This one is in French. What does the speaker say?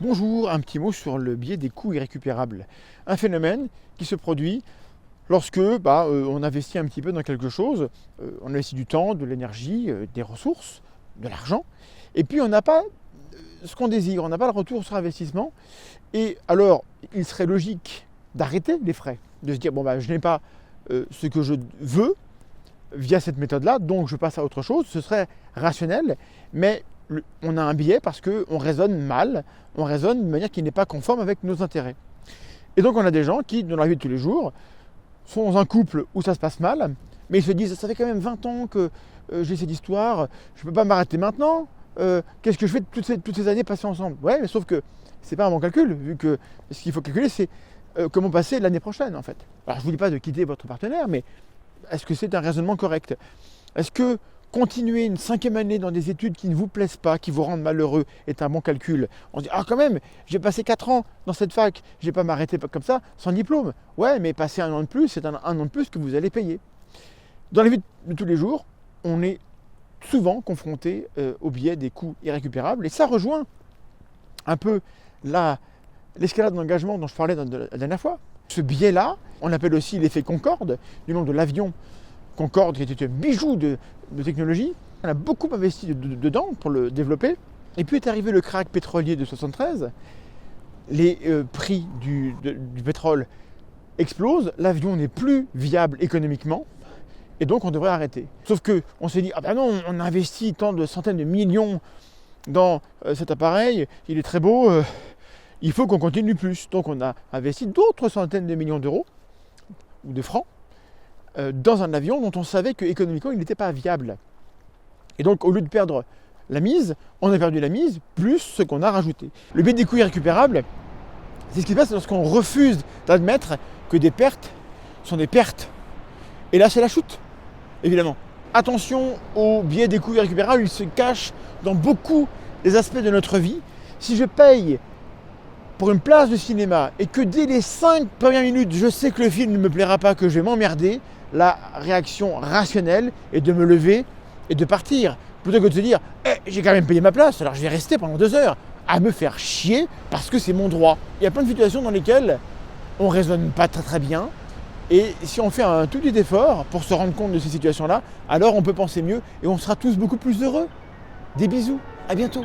Bonjour, un petit mot sur le biais des coûts irrécupérables. Un phénomène qui se produit lorsque on investit un petit peu dans quelque chose, on investit du temps, de l'énergie, des ressources, de l'argent, et puis on n'a pas ce qu'on désire, on n'a pas le retour sur investissement, et alors il serait logique d'arrêter les frais, de se dire je n'ai pas ce que je veux via cette méthode-là, donc je passe à autre chose, ce serait rationnel, mais on a un biais parce qu'on raisonne mal, on raisonne de manière qui n'est pas conforme avec nos intérêts. Et donc on a des gens qui, dans la vie de tous les jours, sont dans un couple où ça se passe mal, mais ils se disent, ça fait quand même 20 ans que j'ai cette histoire, je ne peux pas m'arrêter maintenant, qu'est-ce que je fais de toutes ces années passées ensemble? Ouais, mais sauf que c'est pas un bon calcul, vu que ce qu'il faut calculer, c'est comment passer l'année prochaine, en fait. Alors je ne vous dis pas de quitter votre partenaire, mais est-ce que c'est un raisonnement correct? Est-ce que continuer une 5e année dans des études qui ne vous plaisent pas, qui vous rendent malheureux, est un bon calcul? On se dit, quand même, j'ai passé 4 ans dans cette fac, je ne vais pas m'arrêter comme ça, sans diplôme. Ouais, mais passer un an de plus, c'est un an de plus que vous allez payer. Dans la vie de tous les jours, on est souvent confronté au biais des coûts irrécupérables, et ça rejoint un peu l'escalade d'engagement dont je parlais la dernière fois. Ce biais-là, on l'appelle aussi l'effet Concorde, du nom de l'avion Concorde, qui était un bijou de technologie. On a beaucoup investi dedans pour le développer. Et puis est arrivé le krach pétrolier de 1973. Les prix du pétrole explosent. L'avion n'est plus viable économiquement. Et donc on devrait arrêter. Sauf qu'on s'est dit, non, on a investi tant de centaines de millions dans cet appareil. Il est très beau. Il faut qu'on continue plus. Donc on a investi d'autres centaines de millions d'euros ou de francs dans un avion dont on savait qu'économiquement il n'était pas viable. Et donc au lieu de perdre la mise, on a perdu la mise plus ce qu'on a rajouté. Le biais des coûts irrécupérables, c'est ce qui se passe lorsqu'on refuse d'admettre que des pertes sont des pertes. Et là c'est la chute, évidemment. Attention au biais des coûts irrécupérables, il se cache dans beaucoup des aspects de notre vie. Si je paye pour une place de cinéma et que dès les 5 premières minutes je sais que le film ne me plaira pas, que je vais m'emmerder, la réaction rationnelle est de me lever et de partir, plutôt que de se dire j'ai quand même payé ma place, alors je vais rester pendant 2 heures à me faire chier parce que c'est mon droit. Il y a plein de situations dans lesquelles on ne raisonne pas très bien, et si on fait un tout petit effort pour se rendre compte de ces situations-là, alors on peut penser mieux et on sera tous beaucoup plus heureux. Des bisous, à bientôt.